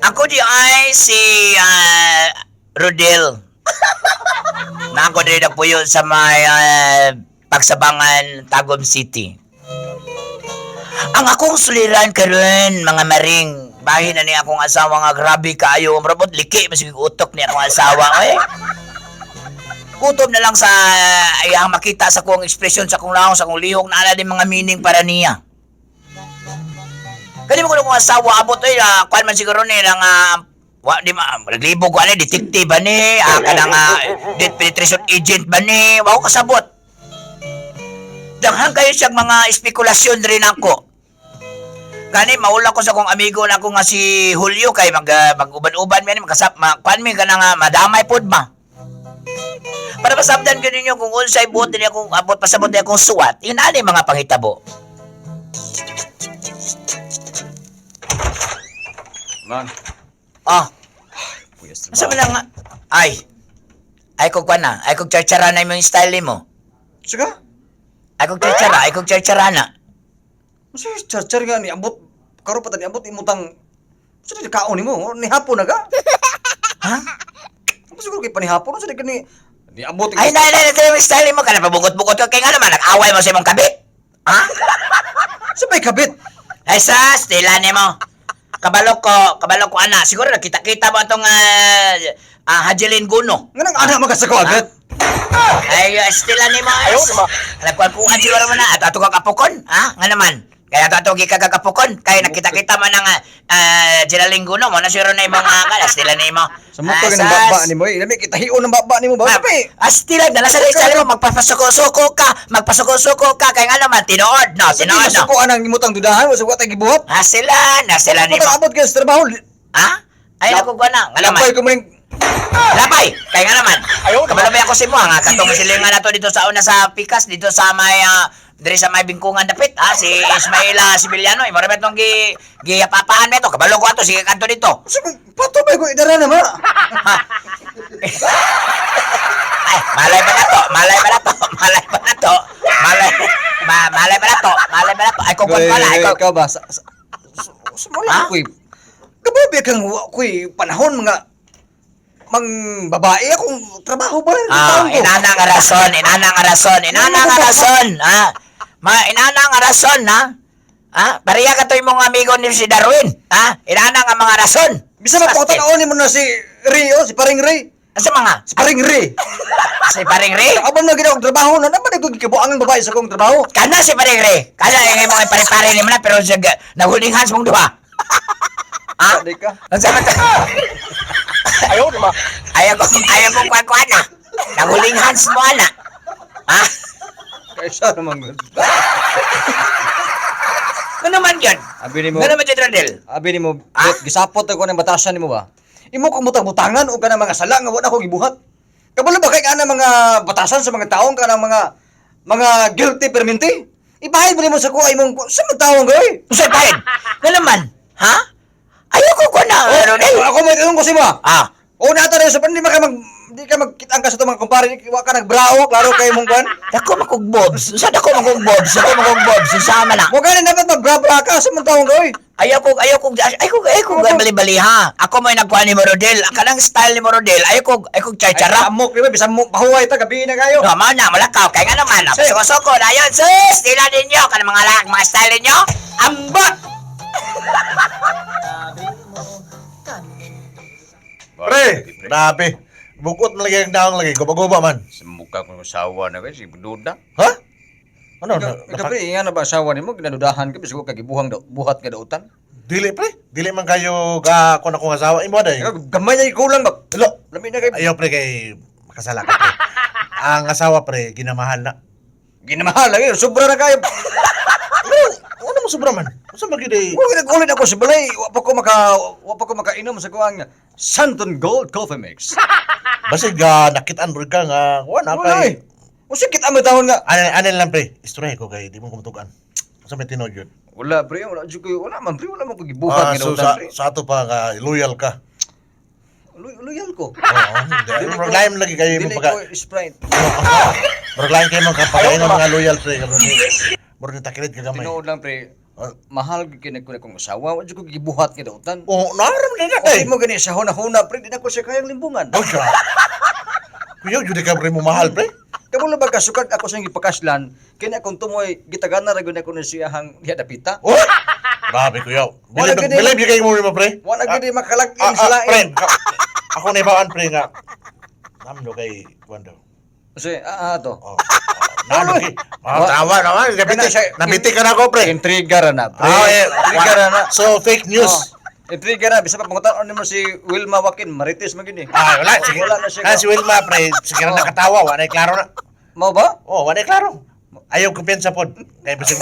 Ako di ay si Rodel. Na ako din na po yun sa may Pagsabangan, Tagum City. Ang akong suliran karon mga maring. Bahin na niya akong asawa nga grabe kaayo. Marabot, liki, masigig utok niya akong asawa. Eh. Kutob na lang sa ayang makita sa kong ekspresyon, sa kong lahong, sa kong lihok na ala din mga meaning para niya. Kani mo ko kung asawa abot ay kuan man siguro ni lang wa di ma naglibog ko ani detective ba ni kanang death penetration agent ba ni wa ko kasabot. Daghan kayo siyang mga espekulasyon rin ako. Kani maula ko sa kong amigo na ako nga si Julio kay mag-uban-uban mi magkasap kuan mi kanang madamay pod ba. Para masabdan gyud ninyo kung unsay buot niya kung abot pasabot niya kung suwat. Yun ani mga panghitabo. Man. Oh, Puyas sabi lang nga. Ay kog na. Ay kog charchara na yung style mo. Sige. Ay kog charchara na. Masa char nga ni abot karo pa tani abot imutang. Sa di kaon nimo ni hapon na ka. Ha? Ano siguro kay panihapon sa di ka ni abot. Ay, yung style mo. Kana pabugot-bugot ka. Kaya nga naman, nag-away mo sa imong kabit. Ha? Sabay kabit. Ay, stila ni mo. Kabalo ko, ana. Siguro nakita-kita mo itong Hajelin Guno. Nga nang anak magasako agad. Ay, stila ni mo. Ayaw, diba? Nagkuhan siguro mo na. Ato kang kapukon. Ha? Nga naman. Kaya ato kagakapukon. Kaya nakita-kita mo ng Hajelin Guno mo. Nasiro na yung mga stila ni mo. Sa motor ka ng baba ni mo. Lami kita hiyon ng baba ni mo ba? Sabi. Stila, nasa stila mo. Magpapasuko-suko ka. Kaya nga naman, tinood, no? Sa Tinood, no? masuko anang imutang dudahan. Sa kuwata gibuhat. Sila ni mo. Abot ka sa trabaho. Ha? Ay, ako ko na. Nga naman. Lapay ko mo rin. Lapay! Kaya nga naman. Kabalabay ako si mo, nga. Katong silingan na to dito sa una sa Pikas, dito sa may, diri sa may bingkungan dapit, si Ismaila Sibiliano. Marami itong giyapapaan na ito. Kabalo ko ato, sige kanto dito. Patubay ko idara na ma. Ay, malay ba na to? Ay, kung pala, Ikaw ba? Sumula ko eh. Kababi kang ko'y panahon mga babae akong trabaho ba rin taon ko? Inana nga rason. Inana nga rason, ha? Pariya ka to yung mga amigo ni si Darwin, ha? Inana nga mga rason. Bisa magpakatanaon mo na si Rio, si Paring Ray. Asa mga? Si Paring Ray. Si Paring Ray? Abang na ginawang trabaho na naman nagkikibuang ang babae sa kong trabaho. Kana si Paring Ray. Kana yung mga pare-pare ni mo na pero nahuling hands mong duha. Ha? Sabi ka. Ang sama to. Ayaw naman. Ayaw kong kuwan na. Nahuling hands mo na. Ha? Kaysa naman. Ano naman yun? Abi ni mo. Ano naman yun, Rodel? Abi ni mo. Gisapot ako ng batasan ni mo ba? Imo kong butang-butangan o ka ng mga sala nga wala ko gibuhat. Kabalo ba kay ana mga batasan sa mga taong ka ng mga guilty perminti? Ibahid mo ni mo sa kuha imong sa mga taong gay. Usay pahid. Ano naman? Ha? Ayaw ko na, Rodel. Ako may tanong ko si mo. O nata rin sa pan di ka magkitang ka sa mga kumpare, wa ka nagbrao, klaro kay mong kwan. Ako makugbobs. Saan ako makugbobs? Susama na. Mo gani dapat magbra ka sa mga taong gay. Ayaw ko bali-bali ha. Ako mo yung nagkuhan ni Morodel. Kanang style ni Morodel. Ayaw ko char-chara. Amok, di ba? Bisan mo, pahuway ta, gabi na kayo. No, na, malakaw. Kaya nga naman. Soko-soko na yun. Sus! Tila ninyo. Kanang mga style ninyo. Ambot! Pre, grabe. Bukot mo lagi ang daong lagi. Guba-guba man. Sa mukha ko ng asawa na kayo, si Duda. Ha? Ano? Ikaw pre, nga na ba asawa ni mo, ginadudahan ka, bisa ko buhat nga dautan. Dili pre. Dili man kayo ga kung akong asawa. Imo day. Gamay na ikulang ba? Lo. Lami na kayo. Ayaw pre kay makasala ka pre. Ang asawa pre, ginamahal na. Ginamahal lang yun, sobra na kayo. Ano mo sobra man? Sa magiday. Kung nag-ulit ako sa balay, wa pa ko makainom sa kuwang Santon Gold Coffee Mix. Basig nakitaan bro ka nga. Wala Wala kay. eh. Usi kita mo tawon nga. Ano lang pre. Istorya ko kay di mo kumutukan. Sa may tinod yun. Wala pre, wala man ko gibuhat nga So dautan pre. sa ato pa nga loyal ka. Loyal ko. Oo. Problema lagi kayo Dili mo pagka. ko Sprite. Problema kayo mo kapag mga loyal pre. Muro ni takilid ka gamay. Tinuod lang pre. mahal gid ko kong asawa, wa jud ko gibuhat nga dautan. Oh, naram na Ay day. mo gani sa huna-huna pre, di na ko siya kayang limbungan. Oh, siya. Kuya, jud ka pre mo mahal pre. Kabalo ba kasukad ako sa ipakaslan, kini akong tumoy gitagana ra gyud ako na siyahang dapita. Oh. Grabe kuya. Wala gid- Believe kay mo pre. Wa na gid makalagin Ah, sa pre, lain. ako na ibaan pre nga. Namdo kay Kwando. Kasi to. Oh. Nano kay. Tawa naman, nabiti ka na ko pre. Intriga ra na, pre. Ah, Intriga ra na. So fake news. Intriga ra bisa pa pangutan nimo si Wilma Wakin, marites man gini. Ah, wala sige. Wala na siya. Ah, si Wilma pre, sige na nakatawa, wala klaro na. Mao ba? Oh, wala klaro. Ayaw kumpiyansa pod. Kay bisig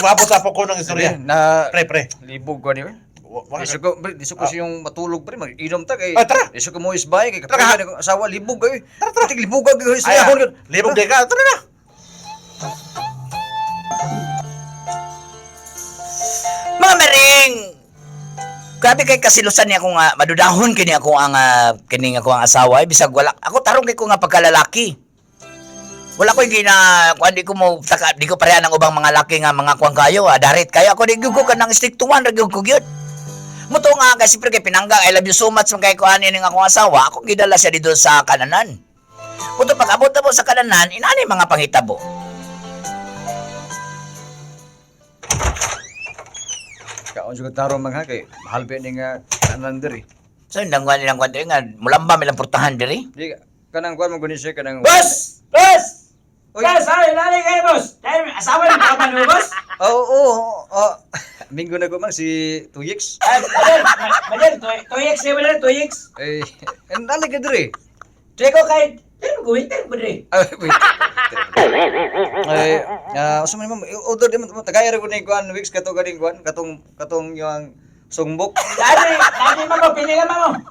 mabot sa ko ng istorya. Na Pre. libog ko ni. Diso ko siyang matulog pre, mag-inom ta kay. Ah, tara. Diso ko mo isbay kay Tara, kapag ko asawa libog kay. Tara. Libog kay Ay, siya hon. libog day ka. Tara na. Mga mering! Grabe kay kasilusan niya ako nga, madudahon kini ako ang kini ako ang asawa, bisag wala. Ako tarong kay ko nga pagkalalaki. Wala ko kuan di ko mo taka, di ko pareha ng ubang mga laki nga mga kuan kayo, darit kayo ako di gyud ko kanang stick to one ra gyud ko gyud. Muto nga kasi siyempre kay pinangga, I love you so much man kay kuan ni nga akong asawa, ako gidala siya dito sa kananan. Muto pag abot na mo sa kananan, inani mga pangitabo. Kaon jud tarong mga kay mahal pa ni nga kanan diri. So indang kuan nilang kuan diri nga mulamba milang portahan diri. Di kanang kuan mo guni siya kanang Boss! Boss! Uy. Boss, ay, lali kayo, boss! Dahil asawa ng kaman mo, boss? Oo. Minggo na ko man si Tuyix. Ay, madal, 2x, madal, 2x. Eh, nali ka diri. Treko kay, pero guwitin mo rin. Ay, wait. Ay, usa man mo order di mo tagay ra ko ni kuan weeks kato ganing kuan katong yung sungbok. Dati mo, pili naman mo.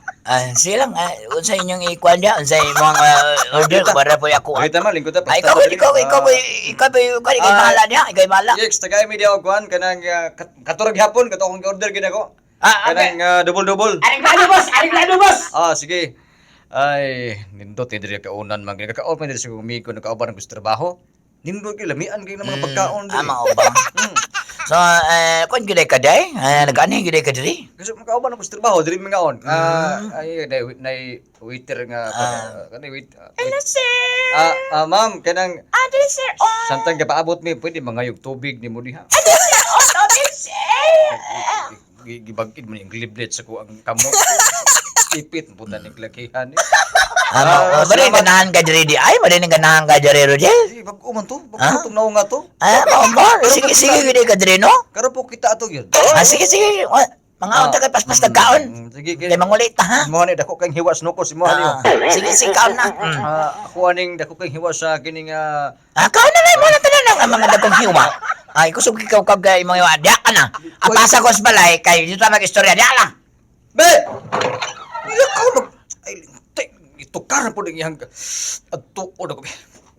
Sige lang, unsay inyong ikuan niya, unsay imong order, para po ako. Ay tama lingkod ta. Ay, ikaw, bahala niya, ikaw bahala. Yes, tagay mi diaw kuan kanang katurog hapon kato akong order gid ako. Okay. Kanang double. Aring lado, boss! Sige. Ay, nindot ni diri kaunan man gid kakaon man diri sa kumiko nakauban ng gusto trabaho. Nindot kay lamian kay ng mga pagkaon diri. Ama ba? So, kung gilay ka day, nag-ani gilay ka diri? Kasi makauban ng gusto trabaho diri mga ay nay waiter nga kanay wait. Hello, sir! Ma'am, kanang Adel, sir! samtang kapaabot mi pwede mangayog tubig ni mo diha. Adel, sir! Adel, sir! Gibagkid mo yung gliblet sa ko ang kamot. Ipit mo na ning lakihan ni. Bari ganahan ka diri di ay, bari ganahan ka diri ro di. Bago man to, bago tong naong nga to. Sige gid ka diri no? Karo po kita ato gyud. Sige. Mga unta kay paspas nagkaon. Sige, Kay mangulit ta ha. mo ni dako kang hiwas no ko si mo ni. Sige kaon na. Ako aning dako kang hiwas sa kining Kaon na lang mo na tanan ang mga dagkong hiwa. Ay kusog ikaw kag imong iwa diya ka na. Ang pasa ko sa balay kay dito mag-istorya diya lang. Be! Iya ka mag... Ay, ito karan po ng iyang... Ato, o na ko.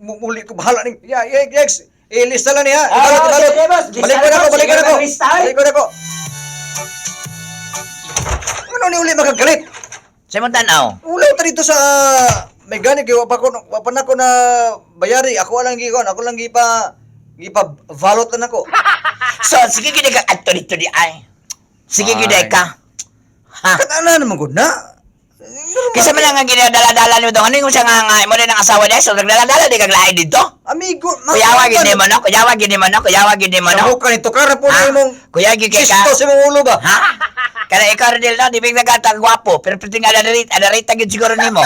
Muli ko bahala ning... Yes! Ilista lang niya. Ibalot. Balik ko na ko. Ano ni uli magagalit? Sa mo tanaw. Ulaw ta dito sa... May gani kay wapan ako na bayari. Ako lang gikon. Ako lang gipa-valot na ako. So sige gid ka adto dito di ay. Sige gid ka. Ha. Kanana naman gud na. Kisa man nga ginadala-dala nimo dong ano siya nga mo rin ang asawa niya so nagdala-dala di kag lain dito. Amigo, Kuyawa gid mo no, kuyawa gid mo no. Sa mukha nito kara po na imong... Kuya gid kay Sisto ka. sa imong ulo ba? Ha? Kana ikaw rin no, di big nagatag gwapo, pero tingala na rita gid siguro nimo.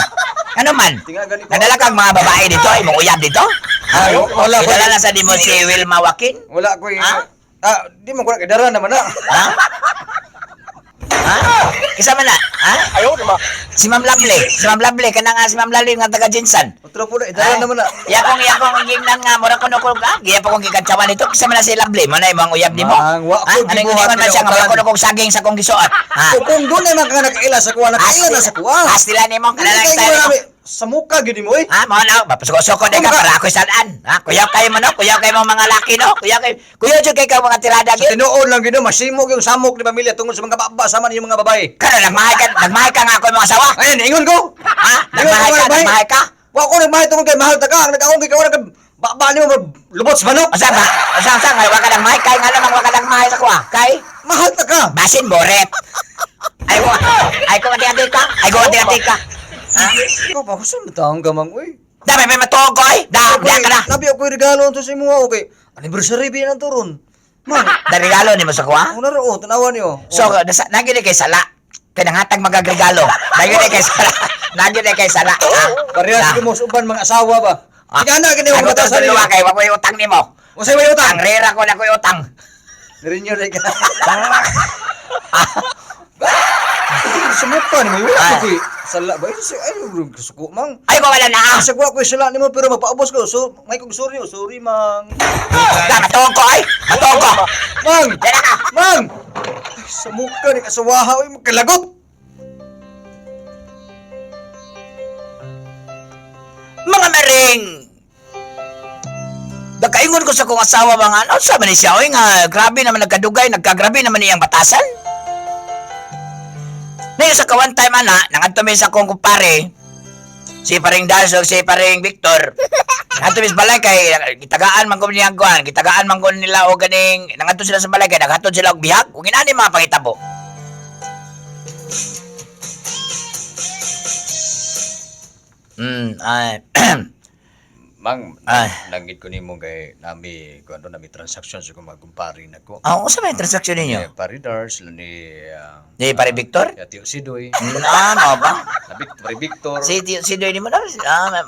Ano man? Tinga ganito. Nadala kang mga babae dito, imong uyab dito? Ay, wala ko. Dala na sa di mo si Wilma Wakin? Wala ko yung... Ha? Di mo ko na kadara naman na. Ha? Kisa man na? Ha? Ayaw di ba? Si Ma'am Lovely, kana nga si Ma'am Lovely nga taga Jinsan. Otro po na, idara naman na. Yakong gignan nga mura kuno ko ka. Giya pa kong gikatsawan nito kasi man na si Lovely, man ay imong uyab nimo. Mang, wa ko Ano gibuhat man siya nga nila, mura kuno kong saging sa kong gisuot. Ha? Kung doon ay mga nakaila sa kuwa, nakaila na sa kuwa. Astila nimo Hindi kana lang kayo style. marami. Sa mukha, gini mo eh. Ha, mo na, mapasuko-suko na ka para ako salaan. Ha, kuyaw kayo mo no, kuyaw kayo mga laki no, kuyaw jud kay ka mga tirada Sa gyud. tinuod lang gino, masimog yung samok ni pamilya tungkol sa mga baba sama niyo mga babae. Kana nagmahay ka nga ako mga asawa. Ayun, ingon ko. Ha? Nagmahay ka. Wa ko nagmahay tungkol kay mahal ta ka, ang nag-aong kay ka Ba ni mo lubot sa manok? Asa ba? Asa wa ka lang may kay nga namang wa ka lang may sa kuha. Kay Mahal ta ka. basin boret. Ay ko ati ka. Ay ko ati ka. Ha? Ikaw ba gusto mo taong gamang uy? Dami may matuog ko ay. Da ka na. Labi ako yung regalo to sa imo okay. Anniversary ba yan turon? Man, Da regalo ni mo sa kuha. ako na ro, tanawan niyo. So, nagin kay sala. Kananghatag magagregalo. Nagin kay sala. Nagin kay sala. Parehas ko mo sa uban mga asawa ba? Tigana gani Ako mo to batasan sa niyo. luwa kay wa ko utang nimo. Usa may utang. Ang rera ko na ko utang. Nirinyo rin ka. Sumukan mo, wala ko sala ba? Ay, suko mang. Ay ko wala na. Sa ko sala nimo pero magpaubos ko. So, may kong sorry mang. Da matuog ko ay. Matuog ko. Mang, Dala ka. mang. Sumukan ni kasawaha oy magkalagot. Mga mering. Nagkaingon ko sa kong asawa mga ano, sa man siya, oy nga, grabe naman nagkadugay, nagkagrabe naman niyang batasan. Ngayon sa kawan time ana, nangadto sa kong kumpare, si paring Darsog, si paring Victor. Nangadto sa balay kay, kitagaan man ko niyang kuhan, kitagaan man ko nila o ganing, nangadto sila sa balay kay, naghatod sila og bihag, kung inani mga pangitabo. Ay, Mang, Ay. langgit ko nimo kay nami ko ano nami transaction sa mga kumpare nako. sa may transaksyon ninyo? Paridars ni Di pare Victor? Tio Sidoy. Ano ba? Pare Victor. Si Doy ni mo na,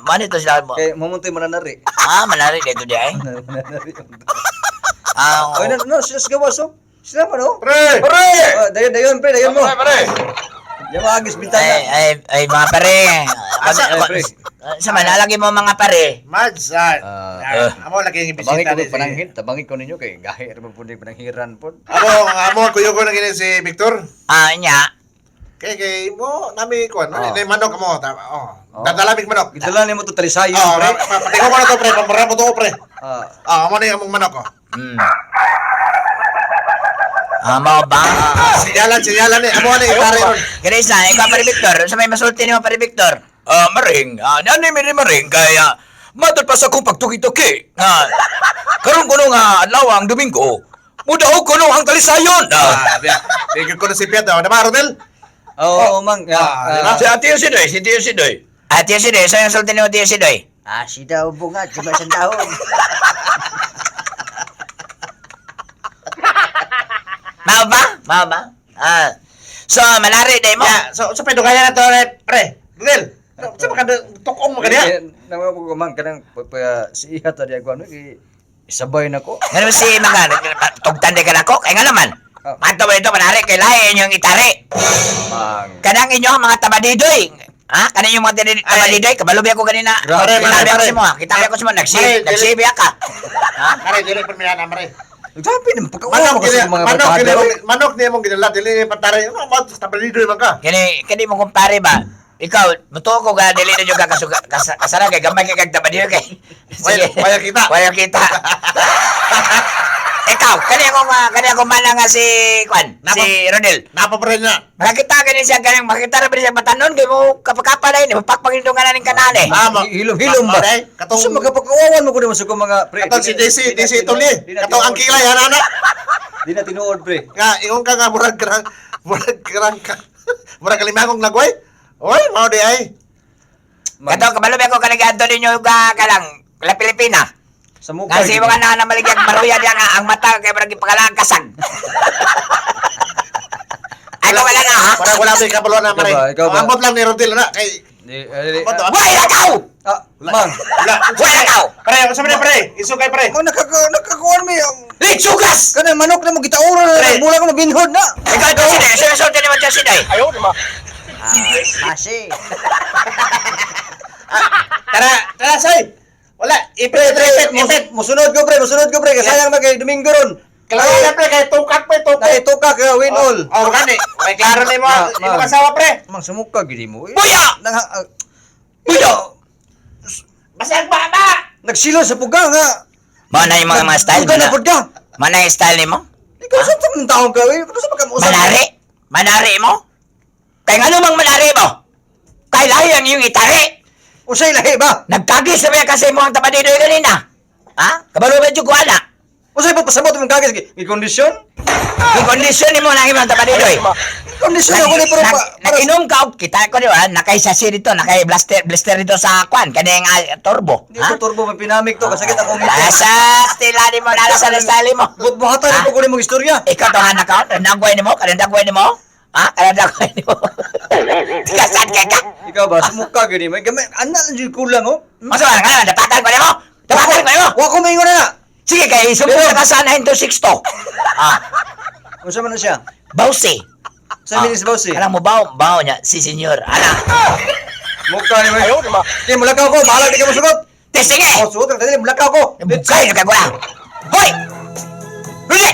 mano ito sila mo? Kay mamuntoy mananari. Manari dito di ay. Mananari. Oo. Oy no, sila gawas oh. Sila man oh. Pre! Dayon pre, dayon mo. Pre! Yung agis bintana. Ay, mga pare. Asa, pre? Sa manalagi mo mga pare. Mads, amo lagi yung Tabangi bisita ko ni pananghit, tabangi ko ninyo kay gahi ra po ni pananghiran po. amo kuyo ko na gini si Victor. Nya. Kay mo nami ko ano, Oh. ni manok mo. Oh. Dadalamig manok. Gidala nimo to talisayon Oh, pre. patingo mo na to pre, pamara mo to pre. Ah, Amo na yung among manok ko. Mo ba? Sinyalan ni, amo na itari ron. Grace na, ikaw pare Victor. Sa may masulti ni mo pare Victor. Maring. Nani mi maring kaya matod pa sa kong pagtuki-tuki. Karon kuno nga adlaw ang Domingo. Mudaog kuno ang talisayon. Biya. Tigil ko na si Piat, na Rodel. Oo, mang. Si Ate Sidoy, si Tio Sidoy. Ate Sidoy, saan yung sulti ni mo Tio Sidoy? Si daw bunga, diba sa dahon. Mao ba? So, malari day mo. Ya, so sa pedo kaya na to pre. Rodel. Sa maka tukong mo kaniya. Nawa ko mang kanang si iha ta diya ko ano isabay na ko. Ano si mga tugtande ka na ko? Kaya nga naman. Mato ba ito manari kay lahi inyong itari. Mang. Kanang inyo mga tabadidoy. Kanang yung mga tabadidoy, kabalobi ako kanina. Grabe, Kitabi ako pare. si mo. Kitabi ako si mo. Pare, Nagsibi ka. Mare, dili pa miyan amre. Sabi naman pagkauwa Manok ko gini, sa mga manok gini, barkada. manok niya mong ginala, dili patare. Ano mo tabalido man ka? Kani mo kumpare ba? Ikaw, mutuo ko ga dili na yung kasara kay gamay kay kagtabadidoy kay. Waya kita. Waya kita. Ikaw, kani ako mana nga si Kwan, si Rodel. Napa pre na. Makakita ka niya siya, ganang makita na ba niya batanon, kaya mo kapakapa na yun, mapakpagindungan na ng kanale. Hilom-hilom ba? Katong Sa magkapagkawawan mo ko naman sa ko mga pre. katong si DC Tuli. Katong ang kilay ana. Di na tinuod pre. Nga ingon ka nga murag karang ka. Murag kalimangong nagway. Oy, mao di ay. Kato, kabalobi ako kaligado ninyo kalang, kala Pilipina. Sa mukha. Kasi mga na maligyag maruya diya nga, ang mata kay parang ipagalang kasag. Ay, ko wala na ha? Para wala may kabalo na mare. Ikaw ba? Ambot lang ni Rodel na kay Why ikaw! Mang. Why ikaw! Pre, sa pre, isugay pre. Mang nakakuan mi. Sugas! Kanang manok na mo gitaura Pre. na mula ko na binhod na. Ikaw ito sinay, sinasulti naman siya sinay. Ayaw naman. Kasi. Tara say. Wala, ipit. Musunod ko pre, kasayang magay Domingo ron. Kailangan pre kay tukak pre, tukak. Naituka ka win all. Oh, gani. May klaro ni mo, imo kasawa pre. Mang sumukha gidi mo. Buya! Buya! Basag baba. Nagsilo sa pugang ha. Mana yung mga style Pugang mo na na? pud ka. Mana yung style ni mo? Ikaw sa tamang taong ka, eh. Ano sa pagkamusap? Manari? Manari mo? Kaya nga namang manari mo? Kaya lahi ang iyong itari. O sa'y lahi ba? Nagkagis na ba kasi mo ang tabadidoy kanina? Ha? Kabalo ba jud ko ana? Usay pa pasabot mong kagis gi kondisyon? Yung kondisyon nimo lang imong tabadidoy. Kondisyon ako ni pero para Nag-inom ka og kita ko di ba? Nakay-sasi dito, nakay-blister dito sa kwan kaning turbo. Di ko turbo man pinamig to kasakit ako ngiti. Asa stila mo nala sa style mo. But buhatan ko kunin mong istorya. Ikaw to hanak ka, nagway nimo, kanang nimo. Ha? Kanang nimo. Kasad ka ka. Ikaw ba sumuka gani may gamay ana lang jud kulang oh. Masa nga dapatan ko nimo. Dapatan ko nimo. Wa ko maingon na. Sige kay sumunod ka sana into 6 to. Ah, Unsa man na siya? Bausi. Sa minis ba si? Alam mo bawo niya si senyor. Ana. Mukha ni may. Di mulakaw ko, bahala di ka masugot. Te sige. Oh, sugot ka dali mulakaw ko. Bukay na kagula. Hoy! Huli!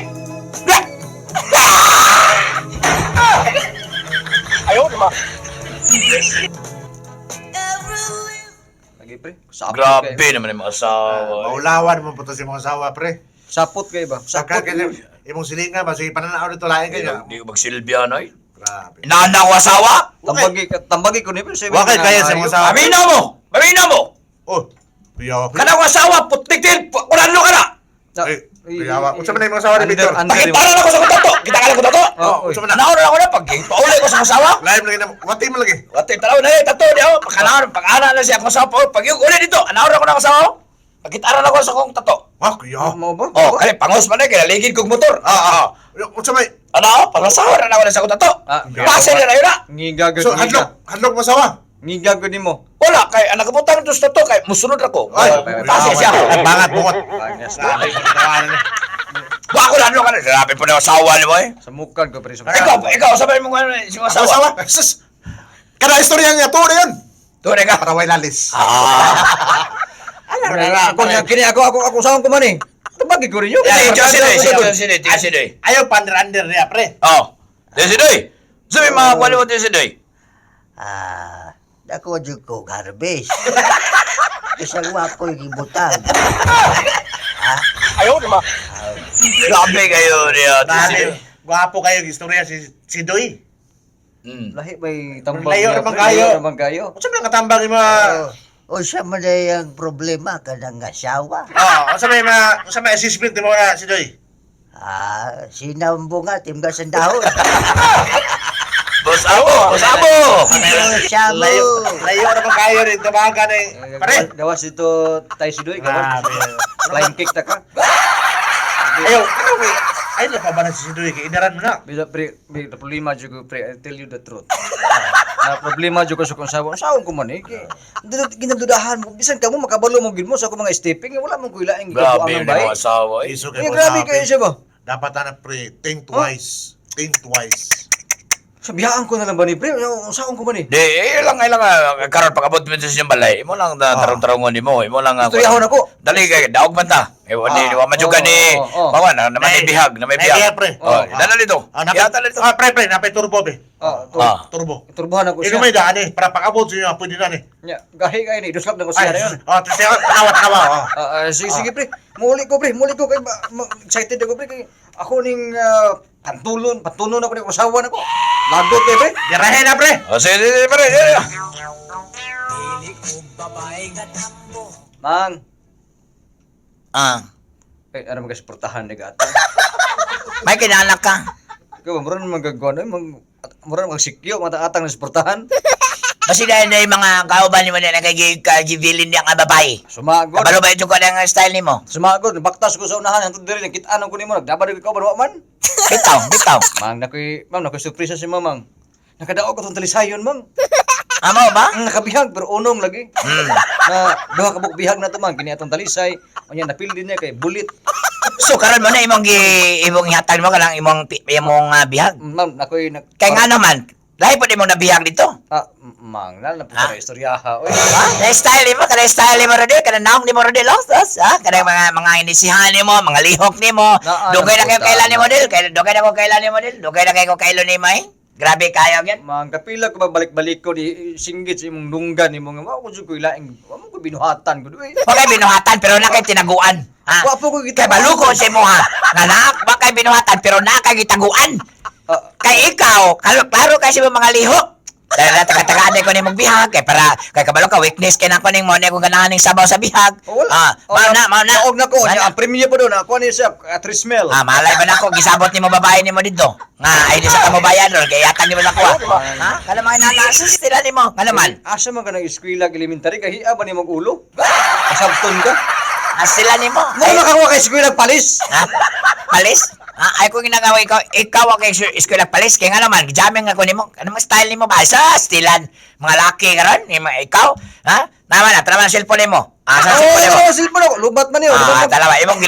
Lagi pre. Sapot Grabe kayo. naman yung mga asawa. Maulawan mo po to si mga asawa, pre. Sapot kayo ba? Sakal Sapot. ka imong silingan ba sige pananaw dito lain kayo. Hindi ko magsilbihan ay. Grabe. Inaanda ko asawa? Tambagi ko ni pre. Wakay kaya sa mga asawa. Amina mo! Amina mo! Oh. Piyawa. Kanang asawa, putik-tik, kulano ka na! Eh, piyawa. Unsa man yung mga asawa ni Victor? Pakitaran ako sa kutato! Kita ka lang kutato! Oh, oy. unsa man na? Nauna ako na pag pauli ko sa asawa. Live lagi na. Wati mo lagi. Wati, taraw na tato di ako. Pag-ana na siya akong asawa. Pag yung uli dito, nauna ko na asawa. Pagkitaran ako sa kong tato. Wah, kuya. Mo ba? Oh, kaya pangos man na, kaya ligid kong motor. Unsa may? Ano, pangasawa na ako na sa kong tato. Pase na yun na. Ngigagod So hadlok mo asawa. Ngigagod nimo. Wala, kay anak ko ito sa tato, kay musunod ako. Ay, Pase siya. Ay, bangat bungot. Bangas. Grabe, tawanan niya. Bako na ano ka na, sinabi po na yung asawa ni mo eh. Sa mukan ko pre. Ikaw, sabi mo nga si Ako asawa. asawa. Sus. Kada istorya niya to na yan. Tunay ka. Para way lalis. Ako saan ko man eh. Tambagi ko rin yun. Tisidoy. Ayaw pander-under niya, pre. Oh, tisidoy. Sabi mga kwali mo tisidoy. Dako jud ko garbage. Isang wapo yung ibutang. Grabe kayo niya, tisidoy. Grabe. Gwapo kayo yung istorya si Doy. Lahi may tambag. Layo niya, naman pre. kayo. Layo naman kayo. Unsa man katambang yung mga O siya man ay ang problema kanang asawa. unsa may assessment mo na si Doy? Sinambunga timgas ang dahon. Boss Abo! Siya mo. Layo naman kayo rin tabagan eh. Pare. Gawas dito tayo si Doy. Gawas. Flying kick ta ka. Ayaw. Ayaw na pa ba na si Doy? Kaya inaran mo na. Bila pre, bila problema juga pre, I tell you the truth. Na problema juga sa kung sawa. Sawon ko man eh. Ginadudahan mo. Bisan ka mo makabalo mo gid mo sa akong mga stepping. Wala mong kuilaing Grabe ang yung bay. mga asawa eh. Iso Eh, grabe kayo siya ba? Dapat na pre, think twice. Think twice. Sabihaan ko na lang ba ni pre? Sawon ko man eh. Di, ilang karon pag-abot mo sa siyang balay. Imo lang tarong-tarongon ni mo. Imo lang Istoryahon ako. Dali kay daog man ta. Di wa majuga ni. Bawa na naman may bihag, na may May bihag, bihag. pre. Oh, dala dito. Napay, Dito. pre, napay turbo be. Turbo. Turbohan ako Ino siya. may daan eh, para pag-abot siya, pwede na eh. Nya, gahi kayo ni. Duslap na ko Ay, siya na yun. tanawa. Sige pre, muli ko kay excited ako pre kay ako ning pantulon ako ning usawa nako. Lagot kay pre. Dirahin na pre. Oh, sige, pare. Mang, ano mga suportahan ni gata. May kinalak ka. Ikaw mura naman gagawin mura naman sikyo mata-atang na suportahan. Kasi dahil na yung mga kauban ni mo na nagkagibilin niya nga babae. Sumagod. Kabalo ba ito ko ng style ni mo? Sumagod, baktas ko sa unahan hantod diri nakita-anan ko nimo nagdabad ko ba man. Bitaw. Mang nakoy surprise si mamang. Nakadaog ko tong talisayon mang. Amo ba? Nakabihag pero unong lagi. Na duha ka buk bihag na to man kini atong talisay. Unya napildi niya kay bulit. So karon mo na imong ihatag mo kanang imong bihag. Ma'am, nakoy Kay nga naman, lahi po di mo nabihag dito. Mang, na po sa istoryaha. Oy, Kada style mo rodil, kada naong ni mo rodil, los, kada mga inisihan ni mo, mga lihok ni mo, dugay na kayo kailan ni mo dil, dugay na ko kailan ni mo dil, dugay na kayo kailan ni mo eh. Grabe kayo yan. mang kapila ko balik-balik ko di singgit sa imong dunggan imong wa ko jud ko ilaing, wa mo ko binuhatan ko. Oy, Huwag kayo binuhatan, pero na kayo tinaguan. Ha? wa po ko Kay baluko sa mo ha. Nga na, huwag kayo binuhatan, pero na kayo gitaguan. Kay ikaw, klaro kayo sa mga lihok. Dahil taga-tagaan ko ni mong bihag kay para kay kabalo ka weakness kay nako ning mo ni kung ganahan ning sabaw sa bihag. Mao na. Naog na ko. Mao na. Ang premium pa doon. Ako ni siya. Trismel. Malay ba nako gisabot nimo babae nimo dito. Nga ay di sa kamo bayan ron kay yatan nimo nako. Ha? Kala mga nanasis sila nimo. Kala man. Asa man ka nang eskwela elementary kahiya ba ni mag-ulo? Kasabton ka. Sila nimo. Mo na ka kay eskwela palis. Ha? Palis? Ay ko ginagawa ikaw ang eskwela palis kaya nga naman jamming ako nimo. Ano mo style nimo ba? Sa stilan mga laki karon ikaw, ha? Naman na traman cellphone nimo. Sa cellphone nimo. Cellphone ako. Lubat man yun. Dalawa imong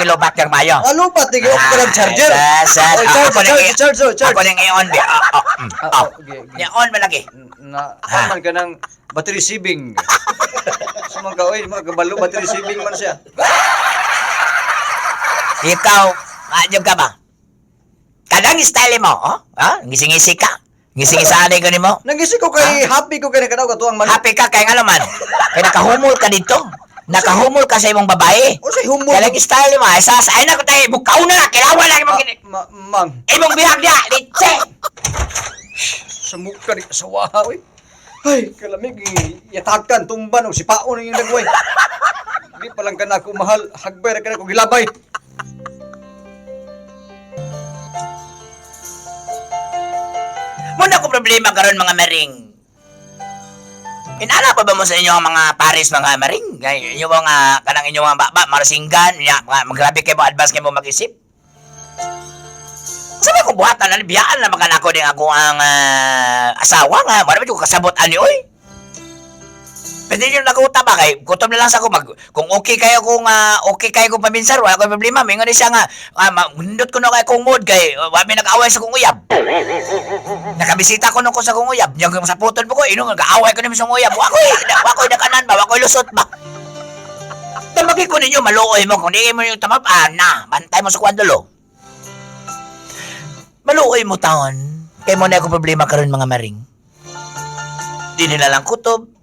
gilobat kang mayo. Lubat. Tigil ko ng charger. Ako ning i-on bi. Ni-on man lagi. Man ka ng battery saving. Sumang ka, oy, magkabalo battery saving man siya. Ikaw, Jog ka ba? Kadang style mo, oh? Ha? Ngising-ngisi ka. Ngising-ngisaan ko nimo. Nangisi ko kay happy ko kay nakadaw katuang man. Happy ka kay nga naman. Kay nakahumol ka dito. Nakahumol ka sa imong babae. O say humol. Kaya style mo, ay na ko tayo, bukaw na, kailangan lang imong Ma'am. imong bihag niya, litse. Sa mukha ni kasawa, oy. Ay, kalamig, yatakan, tumban, o sipaon yung nagway. Hindi pa lang ka na ako mahal, hagbay ka na ako gilabay. Muna ko problema karon mga maring. Inala pa ba mo sa inyo ang mga pares mga maring? Inyo mga kanang inyo mga baba, marasinggan, magrabe kayo mo advance kayo mo mag-isip. Sabi ko buhatan na biyaan na makanako din ako ang asawa nga. Wala ba yung kasabot ani oy? Pwede nyo nakuta ba kay kutom na lang sa ako kung okay kayo kung kung paminsar wala ko problema may nga siya nga nindot ko na kay kong mood kay wala may nag-away sa kong uyab. Nakabisita ko nung ko sa kong uyab yung sa putol po ko inong nag-away ko naman sa kong uyab wako'y nakanan ba wako'y lusot ba tamagi ko ninyo maluoy mo kung di mo yung tamap na bantay mo sa kwandulo maluoy mo taon kay mo na ako problema karon mga maring di nila lang kutob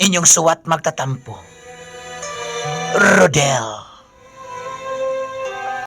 inyong suwat magtatampo. Rodel.